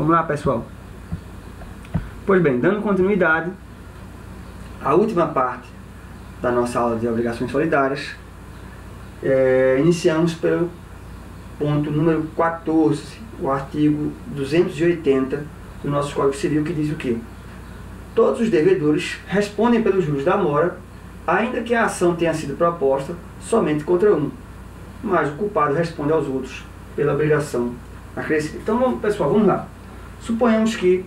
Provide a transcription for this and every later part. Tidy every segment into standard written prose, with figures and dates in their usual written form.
Vamos lá, pessoal. Pois bem, dando continuidade à última parte da nossa aula de obrigações solidárias, iniciamos pelo ponto número 14, o artigo 280 do nosso Código Civil, que diz o quê? Todos os devedores respondem pelos juros da mora, ainda que a ação tenha sido proposta somente contra um, mas o culpado responde aos outros pela obrigação acrescida. Então, pessoal, vamos lá. Suponhamos que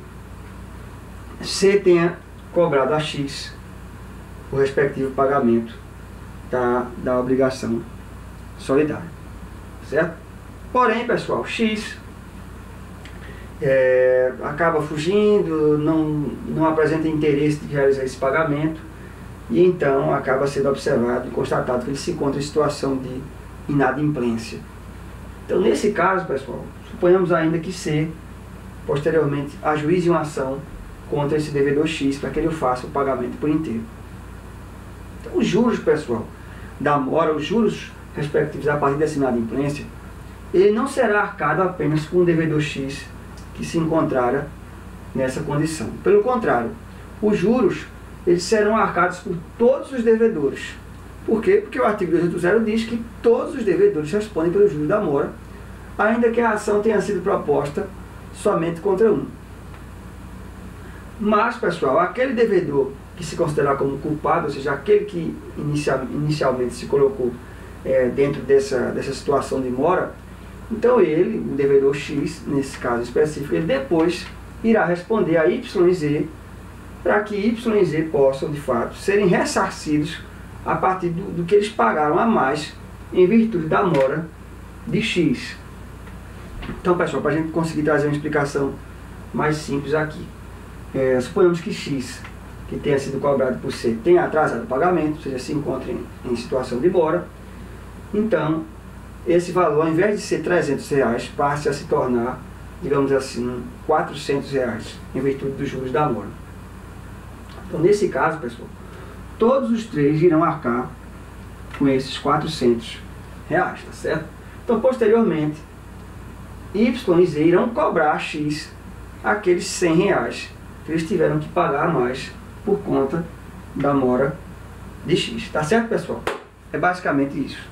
C tenha cobrado a X o respectivo pagamento da obrigação solidária, certo? Porém, pessoal, X acaba fugindo, não apresenta interesse de realizar esse pagamento, e então acaba sendo observado e constatado que ele se encontra em situação de inadimplência. Então, nesse caso, pessoal, suponhamos ainda que C posteriormente ajuize uma ação contra esse devedor X para que ele faça o pagamento por inteiro. Então, os juros, pessoal, da mora, os juros respectivos a partir dessa inadimplência, ele não será arcado apenas com o devedor X que se encontrara nessa condição. Pelo contrário, os juros eles serão arcados por todos os devedores. Por quê? Porque o artigo 280 diz que todos os devedores respondem pelos juros da mora, ainda que a ação tenha sido proposta somente contra um. Mas, pessoal, aquele devedor que se considerar como culpado, ou seja, aquele que inicialmente se colocou dentro dessa situação de mora, então ele, o devedor X, nesse caso específico, ele depois irá responder a Y e Z, para que Y e Z possam, de fato, serem ressarcidos a partir do que eles pagaram a mais em virtude da mora de X. Então, pessoal, para a gente conseguir trazer uma explicação mais simples aqui, suponhamos que X, que tenha sido cobrado por C, tenha atrasado o pagamento, ou seja, se encontre em situação de mora. Então, esse valor, ao invés de ser R$300, passe a se tornar, digamos assim, R$400, em virtude dos juros da mora. Então, nesse caso, pessoal, todos os três irão arcar com esses R$400, tá certo? Então, posteriormente, Y e Z irão cobrar a X aqueles R$100 que eles tiveram que pagar a mais por conta da mora de X. Tá certo, pessoal? É basicamente isso.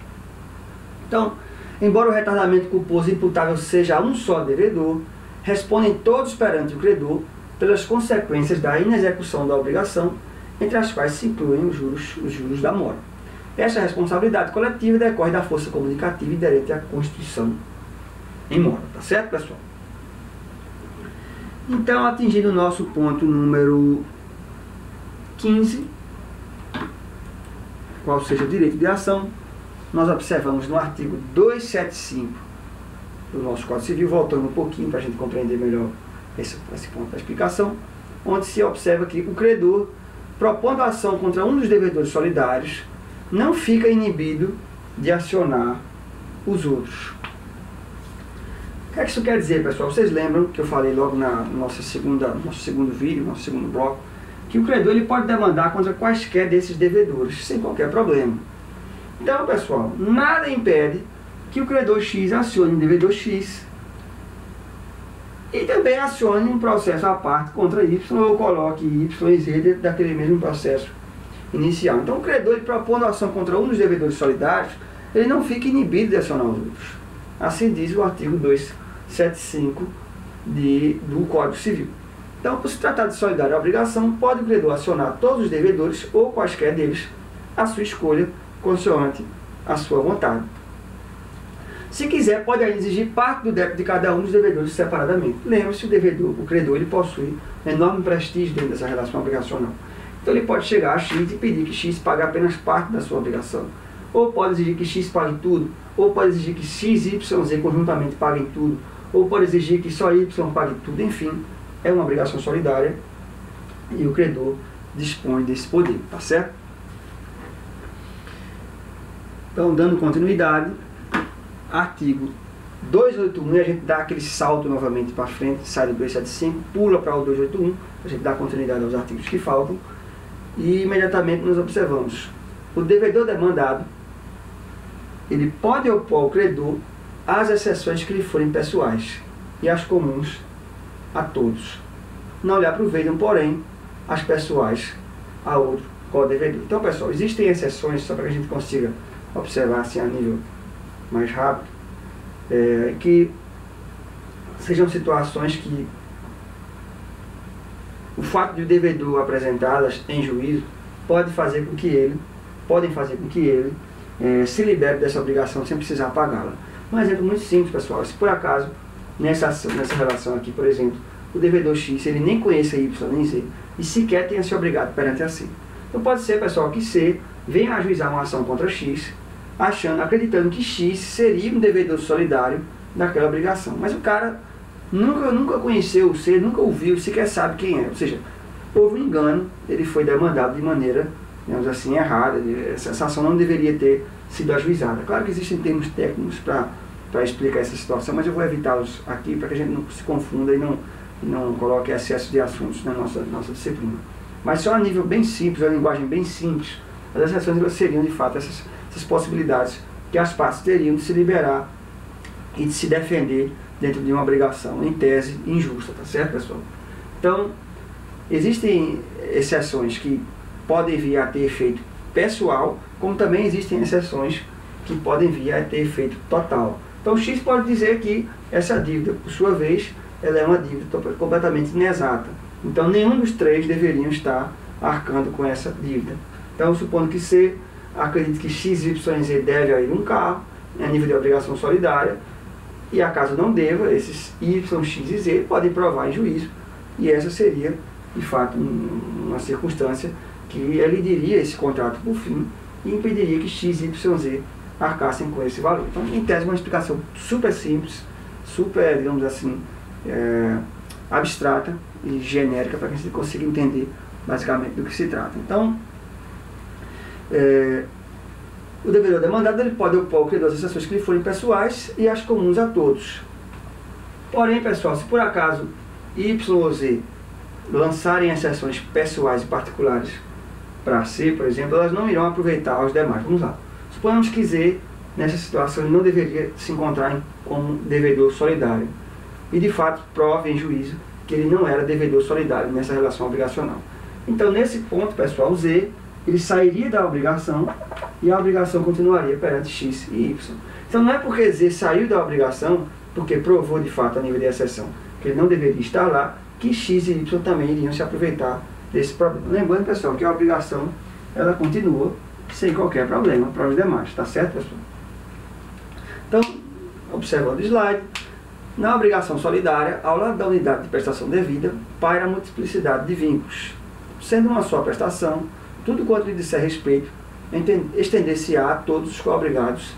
Então, embora o retardamento culposo imputável seja um só devedor, respondem todos perante o credor pelas consequências da inexecução da obrigação, entre as quais se incluem os juros da mora. Esta responsabilidade coletiva decorre da força comunicativa inerente à Constituição em mora. Tá certo, pessoal? Então, atingindo o nosso ponto número 15, qual seja o direito de ação, nós observamos no artigo 275 do nosso Código Civil, voltando um pouquinho para a gente compreender melhor esse ponto da explicação, onde se observa que o credor, propondo a ação contra um dos devedores solidários, não fica inibido de acionar os outros. O que é que isso quer dizer, pessoal? Vocês lembram que eu falei logo no nosso segundo vídeo, nosso segundo bloco, que o credor ele pode demandar contra quaisquer desses devedores, sem qualquer problema. Então, pessoal, nada impede que o credor X acione o devedor X e também acione um processo à parte contra Y, ou coloque Y e Z dentro daquele mesmo processo inicial. Então, o credor, ele propondo a ação contra um dos devedores solidários, ele não fica inibido de acionar os outros. Assim diz o artigo 275 do Código Civil. Então, por se tratar de solidária obrigação, pode o credor acionar todos os devedores ou quaisquer deles à sua escolha, consoante a sua vontade. Se quiser, pode ainda exigir parte do débito de cada um dos devedores separadamente. Lembre-se, o credor, ele possui enorme prestígio dentro dessa relação obrigacional. Então, ele pode chegar a X e pedir que X pague apenas parte da sua obrigação. Ou pode exigir que X pague tudo, ou pode exigir que X, Y, Z conjuntamente paguem tudo, ou pode exigir que só Y pague tudo. Enfim, é uma obrigação solidária e o credor dispõe desse poder, tá certo? Então, dando continuidade, artigo 281, a gente dá aquele salto novamente para frente, sai do 275, pula para o 281, a gente dá continuidade aos artigos que faltam, e imediatamente nós observamos: o devedor demandado, ele pode opor ao credor às exceções que lhe forem pessoais, e as comuns a todos. Não lhe aproveitam, porém, as pessoais a outro co-devedor. Então, pessoal, existem exceções, só para que a gente consiga observar assim a nível mais rápido, que sejam situações que o fato de o devedor apresentá-las em juízo podem fazer com que ele se libere dessa obrigação sem precisar pagá-la. Um exemplo muito simples, pessoal: se por acaso nessa relação aqui, por exemplo, o devedor X, ele nem conheça Y nem Z e sequer tenha se obrigado perante a C. Então pode ser, pessoal, que C venha ajuizar uma ação contra X, acreditando que X seria um devedor solidário daquela obrigação. Mas o cara nunca conheceu o C, nunca ouviu, sequer sabe quem é. Ou seja, houve um engano, ele foi demandado de maneira, digamos assim, errada. Essa ação não deveria ter sido ajuizada. Claro que existem termos técnicos para explicar essa situação, mas eu vou evitá-los aqui para que a gente não se confunda e não coloque excesso de assuntos na nossa disciplina. Mas só a nível bem simples, a linguagem bem simples, as exceções elas seriam de fato essas possibilidades que as partes teriam de se liberar e de se defender dentro de uma obrigação, em tese, injusta, tá certo, pessoal? Então, existem exceções que podem vir a ter efeito pessoal, como também existem exceções que podem vir a ter efeito total. Então, X pode dizer que essa dívida, por sua vez, ela é uma dívida completamente inexata. Então, nenhum dos três deveriam estar arcando com essa dívida. Então, supondo que C acredite que X, Y e Z deve a ele um carro, a nível de obrigação solidária, e acaso não deva, esses Y, X e Z podem provar em juízo, e essa seria, de fato, uma circunstância que ele diria esse contrato por fim e impediria que X, Y, Z arcassem com esse valor. Então, em tese, uma explicação super simples, super, digamos assim, abstrata e genérica, para que a gente consiga entender basicamente do que se trata. Então, o devedor demandado ele pode opor ao credor as exceções que lhe forem pessoais e as comuns a todos. Porém, pessoal, se por acaso Y ou Z lançarem exceções pessoais e particulares para C, por exemplo, elas não irão aproveitar os demais. Vamos lá. Suponhamos que Z, nessa situação, ele não deveria se encontrar como devedor solidário. E, de fato, prove em juízo que ele não era devedor solidário nessa relação obrigacional. Então, nesse ponto, pessoal, Z ele sairia da obrigação e a obrigação continuaria perante X e Y. Então, não é porque Z saiu da obrigação, porque provou, de fato, a nível de exceção, que ele não deveria estar lá, que X e Y também iriam se aproveitar desse problema. Lembrando, pessoal, que a obrigação ela continua sem qualquer problema para os demais, tá certo, pessoal? Então, observando o slide, na obrigação solidária, ao lado da unidade de prestação devida, paira a multiplicidade de vínculos. Sendo uma só prestação, tudo quanto lhe disser respeito, estender-se-á a todos os co-obrigados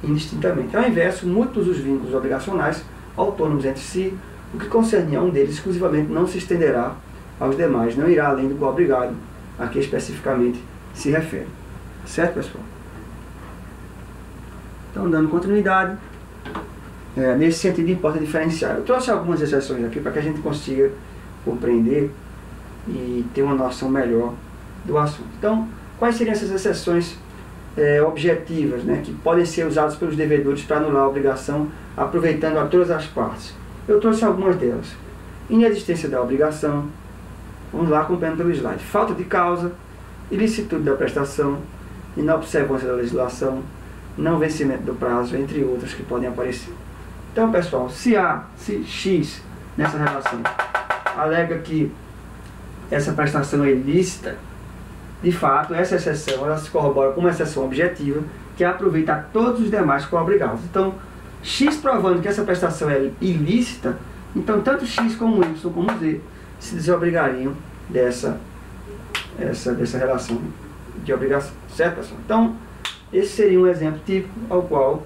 indistintamente. Ao inverso, múltiplos os vínculos obrigacionais, autônomos entre si, o que concerne a um deles exclusivamente não se estenderá aos demais, não irá além do co-obrigado a que especificamente se refere. Certo, pessoal? Então, dando continuidade, nesse sentido importa diferenciar. Eu trouxe algumas exceções aqui para que a gente consiga compreender e ter uma noção melhor do assunto. Então, quais seriam essas exceções objetivas, né, que podem ser usadas pelos devedores para anular a obrigação, aproveitando a todas as partes? Eu trouxe algumas delas. Inexistência da obrigação, vamos lá acompanhando pelo slide. Falta de causa, ilicitude da prestação, inobservância da legislação, não vencimento do prazo, entre outras que podem aparecer. Então, pessoal, se X nessa relação alega que essa prestação é ilícita, de fato, essa exceção ela se corrobora com uma exceção objetiva que aproveita a todos os demais co-obrigados. Então, X provando que essa prestação é ilícita, então tanto X como Y como Z se desobrigariam dessa relação de obrigação. Certo, pessoal? Então, esse seria um exemplo típico ao qual,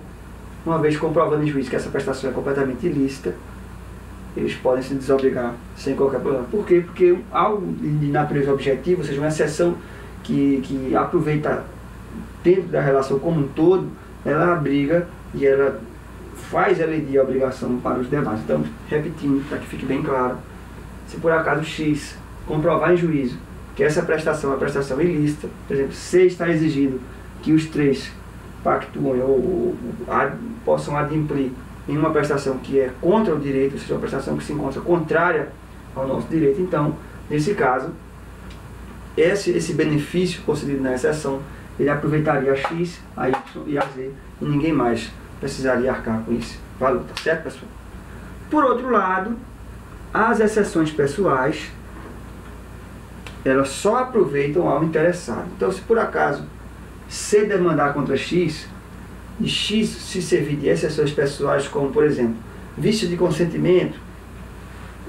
uma vez comprovando em juízo que essa prestação é completamente ilícita, eles podem se desobrigar sem qualquer problema. Por quê? Porque algo de natureza objetiva, ou seja, uma exceção que aproveita dentro da relação como um todo, ela abriga e ela faz eleger a obrigação para os demais. Então, repetindo, para que fique bem claro, se por acaso X comprovar em juízo que essa prestação é uma prestação ilícita, por exemplo, C está exigindo que os três pactuem ou possam adimplir em uma prestação que é contra o direito, ou seja, uma prestação que se encontra contrária ao nosso direito, então, nesse caso, esse benefício concedido na exceção, ele aproveitaria a X, a Y e a Z, e ninguém mais precisaria arcar com esse valor, tá certo, pessoal? Por outro lado, as exceções pessoais, elas só aproveitam ao interessado. Então, se por acaso C demandar contra X, e X se servir de exceções pessoais, como, por exemplo, vício de consentimento,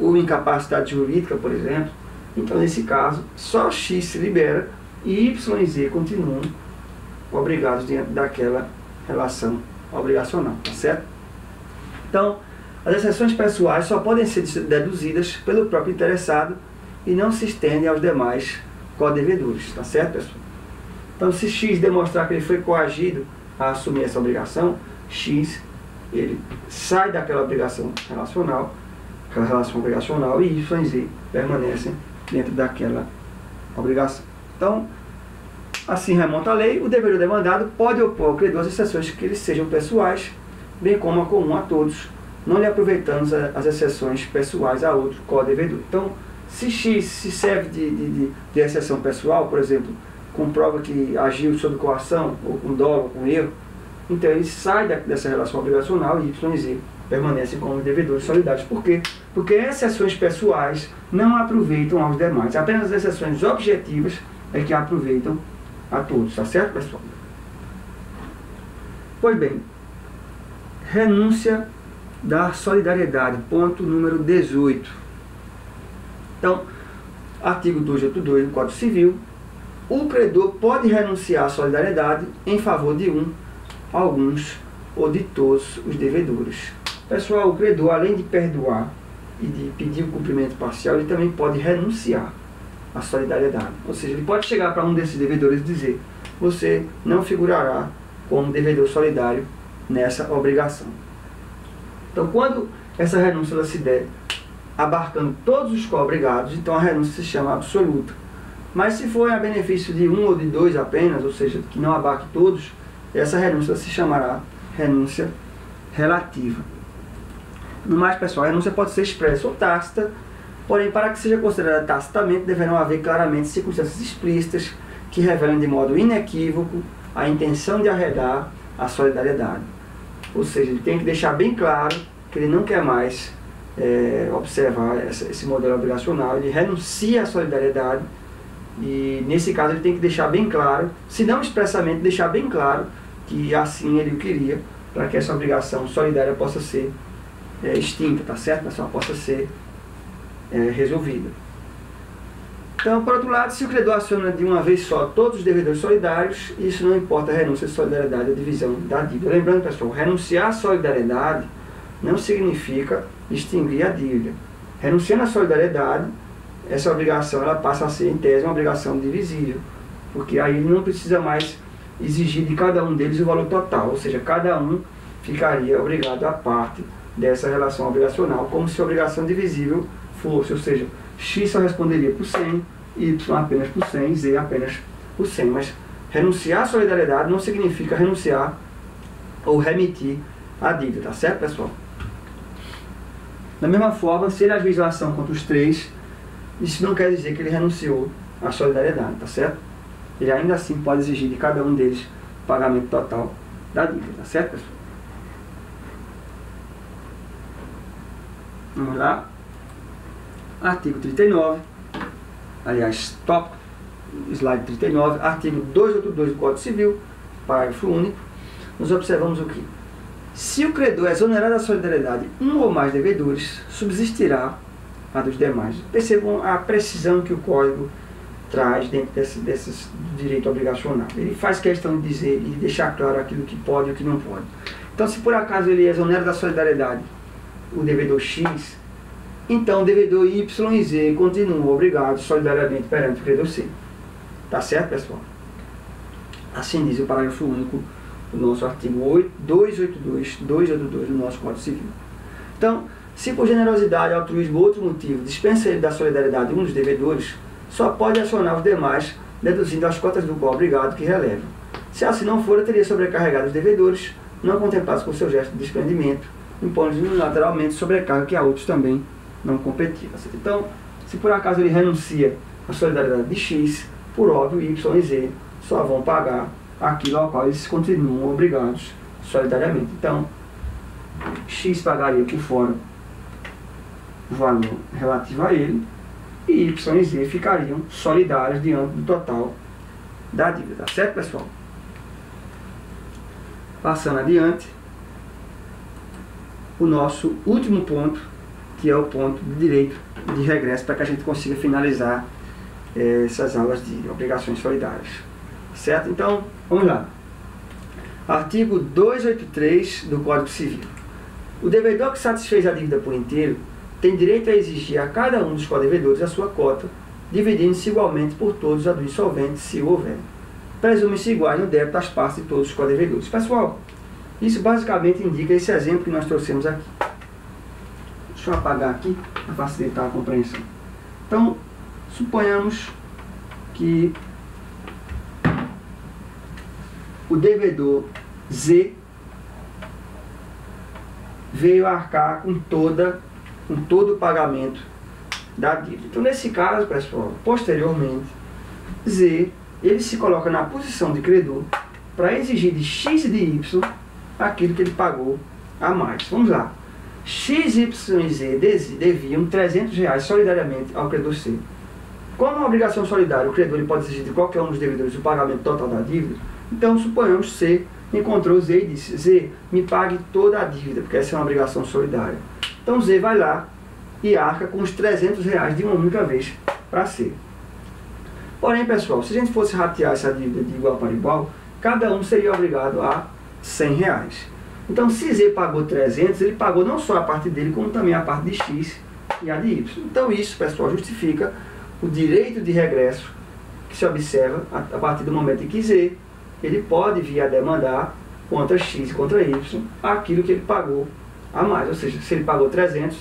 ou incapacidade jurídica, por exemplo, então, nesse caso, só X se libera e Y e Z continuam obrigados dentro daquela relação obrigacional, tá certo? Então, as exceções pessoais só podem ser deduzidas pelo próprio interessado e não se estendem aos demais codevedores, tá certo, pessoal? Então, se X demonstrar que ele foi coagido a assumir essa obrigação, X, ele sai daquela obrigação relacional, aquela relação obrigacional, e Y e Z permanecem dentro daquela obrigação. Então, assim remonta a lei, o devedor demandado pode opor ao credor as exceções que eles sejam pessoais, bem como a comum a todos, não lhe aproveitando as exceções pessoais a outro co-devedor. Então, se X se serve de exceção pessoal, por exemplo, comprova que agiu sob coação, ou com dolo, ou com erro, então ele sai dessa relação obrigacional e Y e Z permanecem como devedores solidários. Por quê? Porque exceções pessoais não aproveitam aos demais. Apenas as exceções objetivas é que aproveitam a todos. Tá certo, pessoal? Pois bem, renúncia da solidariedade, ponto número 18. Então, artigo 282 do Código Civil, o credor pode renunciar à solidariedade em favor de um, alguns ou de todos os devedores. Pessoal, o credor, além de perdoar e de pedir o cumprimento parcial, ele também pode renunciar à solidariedade. Ou seja, ele pode chegar para um desses devedores e dizer: você não figurará como devedor solidário nessa obrigação. Então, quando essa renúncia ela se der abarcando todos os co-obrigados, então a renúncia se chama absoluta. Mas se for a benefício de um ou de dois apenas, ou seja, que não abarque todos, essa renúncia se chamará renúncia relativa. No mais, pessoal, a renúncia pode ser expressa ou tácita, porém, para que seja considerada tacitamente, deverão haver claramente circunstâncias explícitas que revelem de modo inequívoco a intenção de arredar a solidariedade. Ou seja, ele tem que deixar bem claro que ele não quer mais observar esse modelo obrigacional, ele renuncia à solidariedade e, nesse caso, ele tem que deixar bem claro, se não expressamente, deixar bem claro que assim ele o queria, para que essa obrigação solidária possa ser extinta, tá certo, pessoal? Possa ser resolvida. Então, por outro lado, se o credor aciona de uma vez só todos os devedores solidários, isso não importa a renúncia de solidariedade ou divisão da dívida. Lembrando, pessoal, renunciar à solidariedade não significa extinguir a dívida. Renunciando à solidariedade, essa obrigação ela passa a ser, em tese, uma obrigação divisível, porque aí ele não precisa mais exigir de cada um deles o valor total, ou seja, cada um ficaria obrigado a parte dessa relação obrigacional, como se a obrigação divisível fosse, ou seja, X só responderia por 100, Y apenas por 100, Z apenas por 100. Mas renunciar à solidariedade não significa renunciar ou remitir a dívida, tá certo, pessoal? Da mesma forma, se ele ajuiza a ação contra os três, isso não quer dizer que ele renunciou à solidariedade, tá certo? Ele ainda assim pode exigir de cada um deles o pagamento total da dívida, tá certo, pessoal? Vamos lá. Artigo 39, aliás, tópico, slide 39, artigo 282 do Código Civil, parágrafo único, nós observamos o que? Se o credor exonerar da solidariedade um ou mais devedores, subsistirá a dos demais. Percebam a precisão que o Código traz dentro desses direito obrigacional. Ele faz questão de dizer e deixar claro aquilo que pode e o que não pode. Então, se por acaso ele exonera da solidariedade o devedor X, então o devedor Y e Z continuam obrigados solidariamente perante o credor C. Tá certo, pessoal? Assim diz o parágrafo único do nosso artigo 282 do nosso Código Civil. Então, se por generosidade, altruísmo ou outro motivo dispensa ele da solidariedade um dos devedores, só pode acionar os demais, deduzindo as cotas do co-obrigado que relevam. Se assim não for, teria sobrecarregado os devedores, não contemplados por seu gesto de desprendimento, impondo unilateralmente sobrecarga que a outros também não competiam. Então, se por acaso ele renuncia à solidariedade de X, por óbvio, Y e Z só vão pagar aquilo ao qual eles continuam obrigados solidariamente. Então, X pagaria por fora o valor relativo a ele, e Y e Z ficariam solidários diante do total da dívida. Tá certo, pessoal? Passando adiante, o nosso último ponto, que é o ponto de direito de regresso, para que a gente consiga finalizar essas aulas de obrigações solidárias. Certo? Então, vamos lá. Artigo 283 do Código Civil. O devedor que satisfez a dívida por inteiro tem direito a exigir a cada um dos codevedores a sua cota, dividindo-se igualmente por todos a do insolvente, se houver. Presume-se iguais no débito às partes de todos os codevedores. Pessoal, isso basicamente indica esse exemplo que nós trouxemos aqui. Deixa eu apagar aqui para facilitar a compreensão. Então, suponhamos que o devedor Z veio arcar com todo o pagamento da dívida. Então, nesse caso, pessoal, posteriormente, Z, ele se coloca na posição de credor para exigir de X e de Y aquilo que ele pagou a mais. Vamos lá. X, Y e Z deviam R$300 solidariamente ao credor C. Como uma obrigação solidária, o credor ele pode exigir de qualquer um dos devedores o pagamento total da dívida. Então, suponhamos C encontrou Z e disse: Z, me pague toda a dívida, porque essa é uma obrigação solidária. Então, Z vai lá e arca com os R$300 de uma única vez para C. Porém, pessoal, se a gente fosse ratear essa dívida de igual para igual, cada um seria obrigado a R$100. Então, se Z pagou 300, ele pagou não só a parte dele, como também a parte de X e a de Y. Então, isso, pessoal, justifica o direito de regresso que se observa a partir do momento em que Z ele pode vir a demandar contra X e contra Y aquilo que ele pagou a mais. Ou seja, se ele pagou 300,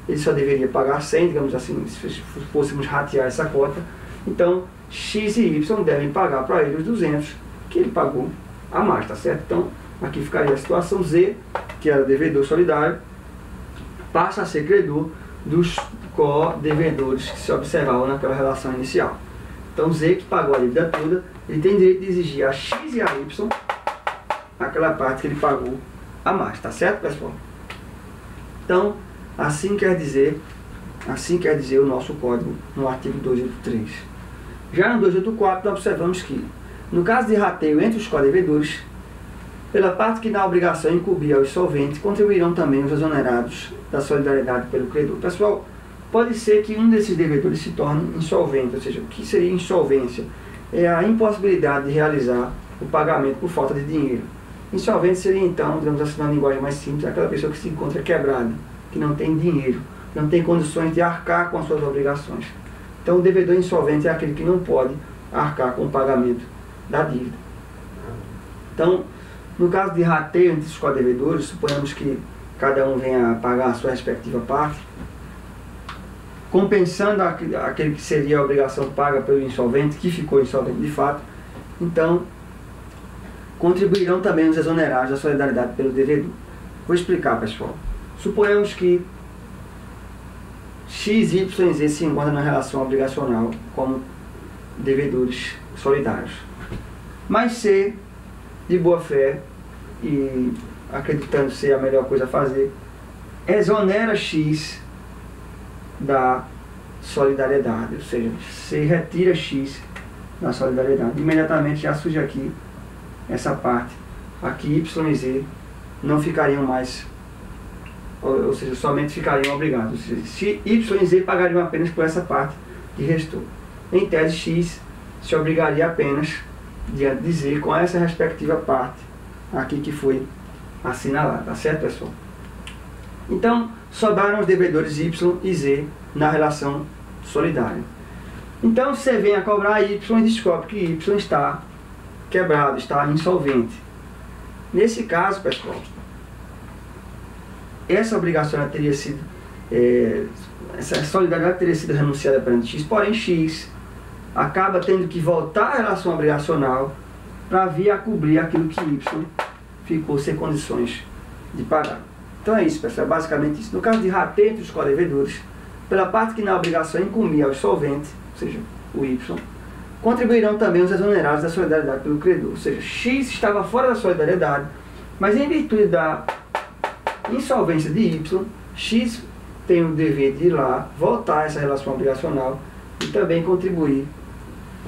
ele só deveria pagar 100, digamos assim, se fôssemos ratear essa cota. Então, X e Y devem pagar para ele os 200 que ele pagou a mais, tá certo? Então, aqui ficaria a situação: Z, que era devedor solidário, passa a ser credor dos co-devedores que se observavam naquela relação inicial. Então, Z, que pagou a dívida toda, ele tem direito de exigir a X e a Y aquela parte que ele pagou a mais, tá certo, pessoal? Então, assim quer dizer o nosso código no artigo 283. Já no 284, nós observamos que, no caso de rateio entre os co-devedores, pela parte que na obrigação incumbir ao insolvente, contribuirão também os exonerados da solidariedade pelo credor. Pessoal, pode ser que um desses devedores se torne insolvente, ou seja, o que seria insolvência? É a impossibilidade de realizar o pagamento por falta de dinheiro. Insolvente seria, então, digamos assim, na linguagem mais simples, aquela pessoa que se encontra quebrada, que não tem dinheiro, não tem condições de arcar com as suas obrigações. Então, o devedor insolvente é aquele que não pode arcar com o pagamento da dívida. Então, no caso de rateio entre os co-devedores, suponhamos que cada um venha a pagar a sua respectiva parte, compensando aquele que seria a obrigação paga pelo insolvente, que ficou insolvente de fato. Então, contribuirão também os exonerados da solidariedade pelo devedor. Vou explicar, pessoal. Suponhamos que X, Y e Z se encontram na relação obrigacional como devedores solidários. Mas C, de boa fé e acreditando ser a melhor coisa a fazer, exonera X da solidariedade, ou seja, C retira X da solidariedade. Imediatamente já surge aqui essa parte. Aqui Y e Z não ficariam mais, ou seja, somente ficariam obrigados. Ou seja, se Y e Z pagariam apenas por essa parte que restou. Em tese, X se obrigaria apenas diante de Z com essa respectiva parte aqui que foi assinalada, tá certo, pessoal? Então, sobraram os devedores Y e Z na relação solidária. Então, você vem a cobrar Y e descobre que Y está quebrado, está insolvente. Nesse caso, pessoal, essa obrigação teria sido, essa solidariedade teria sido renunciada perante X, porém X acaba tendo que voltar à relação obrigacional para vir a cobrir aquilo que Y ficou sem condições de pagar. Então é isso, pessoal, é basicamente isso. No caso de rateio entre os codevedores, pela parte que na obrigação incumbia ao solvente, ou seja, o Y, contribuirão também os exonerados da solidariedade pelo credor. Ou seja, X estava fora da solidariedade, mas em virtude da insolvência de Y, X tem o dever de ir lá, voltar a essa relação obrigacional e também contribuir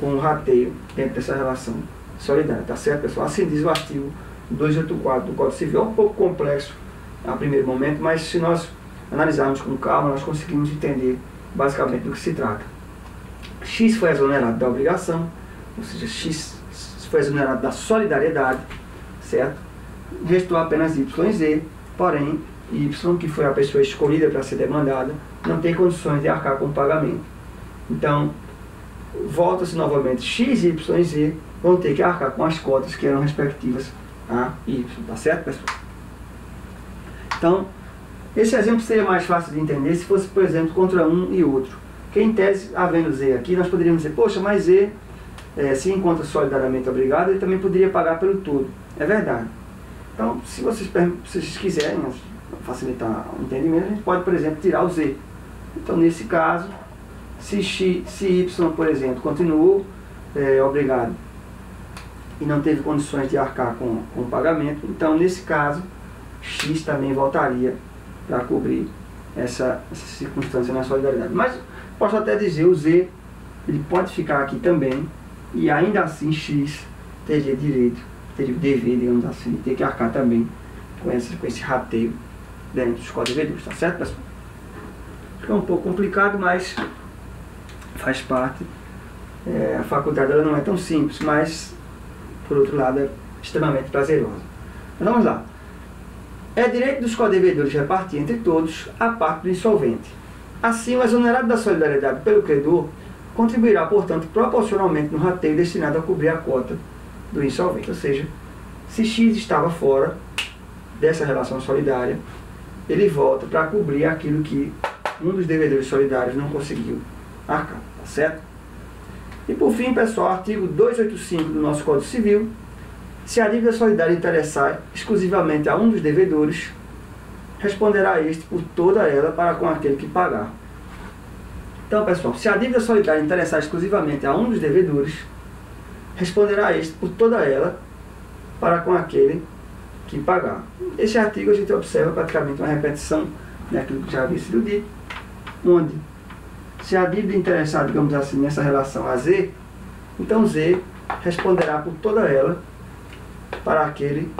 com o rateio dentro dessa relação solidária. Tá certo, pessoal? Assim diz o artigo 284 do Código Civil. É um pouco complexo a primeiro momento, mas se nós analisarmos com calma, nós conseguimos entender basicamente do que se trata. X foi exonerado da obrigação, ou seja, X foi exonerado da solidariedade, certo? Restou apenas Y e Z, porém, Y, que foi a pessoa escolhida para ser demandada, não tem condições de arcar com o pagamento. Então, volta-se novamente X, Y e Z vão ter que arcar com as cotas que eram respectivas a Y, tá certo, pessoal? Então, esse exemplo seria mais fácil de entender se fosse, por exemplo, contra um e outro. Que em tese, havendo Z aqui, nós poderíamos dizer, poxa, mas Z, se encontra solidariamente obrigado, ele também poderia pagar pelo todo. É verdade. Então, se vocês quiserem facilitar o entendimento, a gente pode, por exemplo, tirar o Z. Então, nesse caso, se Y, por exemplo, continuou obrigado e não teve condições de arcar com o pagamento, então, nesse caso, X também voltaria para cobrir essa circunstância na solidariedade. Mas posso até dizer, o Z ele pode ficar aqui também e ainda assim X teria direito, teria o dever, digamos assim, de ter que arcar também com esse rateio dentro dos codevedores, tá certo, pessoal? Fica um pouco complicado, mas faz parte. A faculdade ela não é tão simples, mas por outro lado é extremamente prazerosa. Então, vamos lá. É direito dos codevedores repartir entre todos a parte do insolvente. Assim, o exonerado da solidariedade pelo credor contribuirá, portanto, proporcionalmente no rateio destinado a cobrir a cota do insolvente. Ou seja, se X estava fora dessa relação solidária, ele volta para cobrir aquilo que um dos devedores solidários não conseguiu arcar, tá certo? E por fim, pessoal, artigo 285 do nosso Código Civil. Se a dívida solidária interessar exclusivamente a um dos devedores, responderá este por toda ela para com aquele que pagar. Então, pessoal, se a dívida solidária interessar exclusivamente a um dos devedores, responderá este por toda ela para com aquele que pagar. Esse artigo a gente observa praticamente uma repetição daquilo que já havia sido dito, onde se a dívida interessar, digamos assim, nessa relação a Z, então Z responderá por toda ela para aquele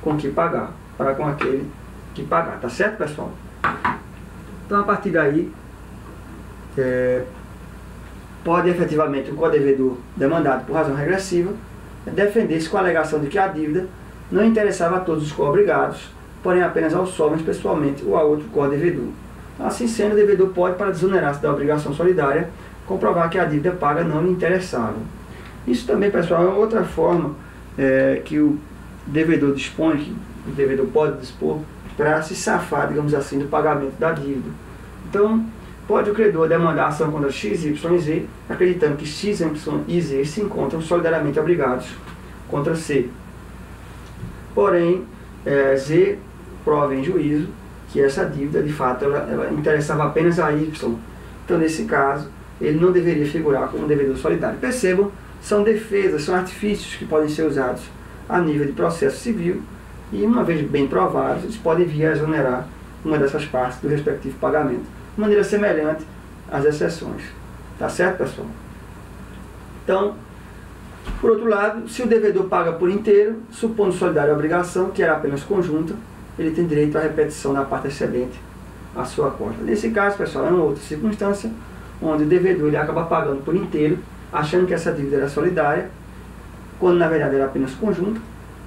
com que pagar, para com aquele que pagar, tá certo, pessoal? Então, a partir daí, pode efetivamente o codevedor demandado por razão regressiva defender-se com a alegação de que a dívida não interessava a todos os co-obrigados, porém apenas ao solvente pessoalmente ou a outro co-devedor. Assim sendo, o devedor pode, para desonerar-se da obrigação solidária, comprovar que a dívida paga não lhe interessava. Isso também, pessoal, é outra forma que o devedor dispõe, que o devedor pode dispor, para se safar, digamos assim, do pagamento da dívida. Então, pode o credor demandar a ação contra X, Y e Z, acreditando que X, Y e Z se encontram solidariamente obrigados contra C. Porém, Z prova em juízo que essa dívida, de fato, ela interessava apenas a Y. Então, nesse caso, ele não deveria figurar como devedor solidário. Percebam, são defesas, são artifícios que podem ser usados a nível de processo civil e, uma vez bem provados, eles podem vir a exonerar uma dessas partes do respectivo pagamento, de maneira semelhante às exceções. Tá certo, pessoal? Então, por outro lado, se o devedor paga por inteiro, supondo solidária a obrigação, que era apenas conjunta, ele tem direito à repetição da parte excedente à sua cota. Nesse caso, pessoal, é uma outra circunstância onde o devedor ele acaba pagando por inteiro, achando que essa dívida era solidária, quando na verdade era apenas conjunta.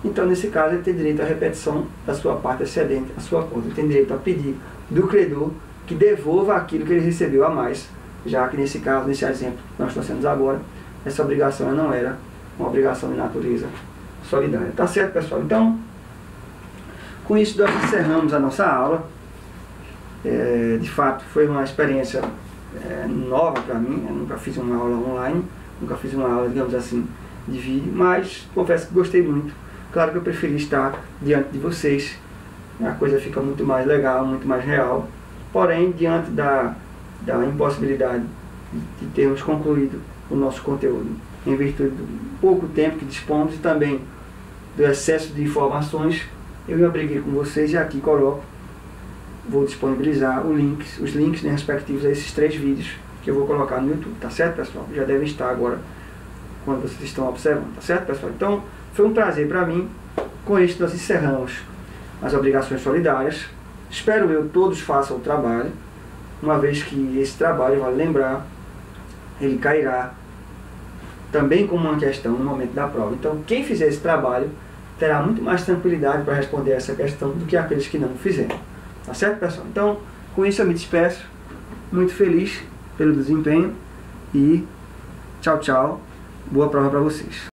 Então, nesse caso, ele tem direito à repetição da sua parte excedente à sua cota. Ele tem direito a pedir do credor que devolva aquilo que ele recebeu a mais, já que nesse caso, nesse exemplo que nós trouxemos agora, essa obrigação não era uma obrigação de natureza solidária. Tá certo, pessoal? Então, com isso nós encerramos a nossa aula. De fato, foi uma experiência nova para mim. Eu nunca fiz uma aula online, nunca fiz uma aula, digamos assim, de vídeo, mas confesso que gostei muito. Claro que eu preferi estar diante de vocês a coisa fica muito mais legal, muito mais real. Porém, diante da impossibilidade de termos concluído o nosso conteúdo, em virtude do pouco tempo que dispomos e também do excesso de informações, eu me abriguei com vocês e aqui vou disponibilizar os links, né, respectivos a esses 3 vídeos que eu vou colocar no YouTube, tá certo, pessoal? Já devem estar agora quando vocês estão observando, tá certo, pessoal? Então, foi um prazer para mim. Com isso, nós encerramos as obrigações solidárias. Espero eu todos façam o trabalho, uma vez que esse trabalho, vale lembrar, ele cairá também como uma questão no momento da prova. Então, quem fizer esse trabalho terá muito mais tranquilidade para responder essa questão do que aqueles que não fizeram. Tá certo, pessoal? Então, com isso eu me despeço. Muito feliz pelo desempenho e tchau, tchau. Boa prova para vocês.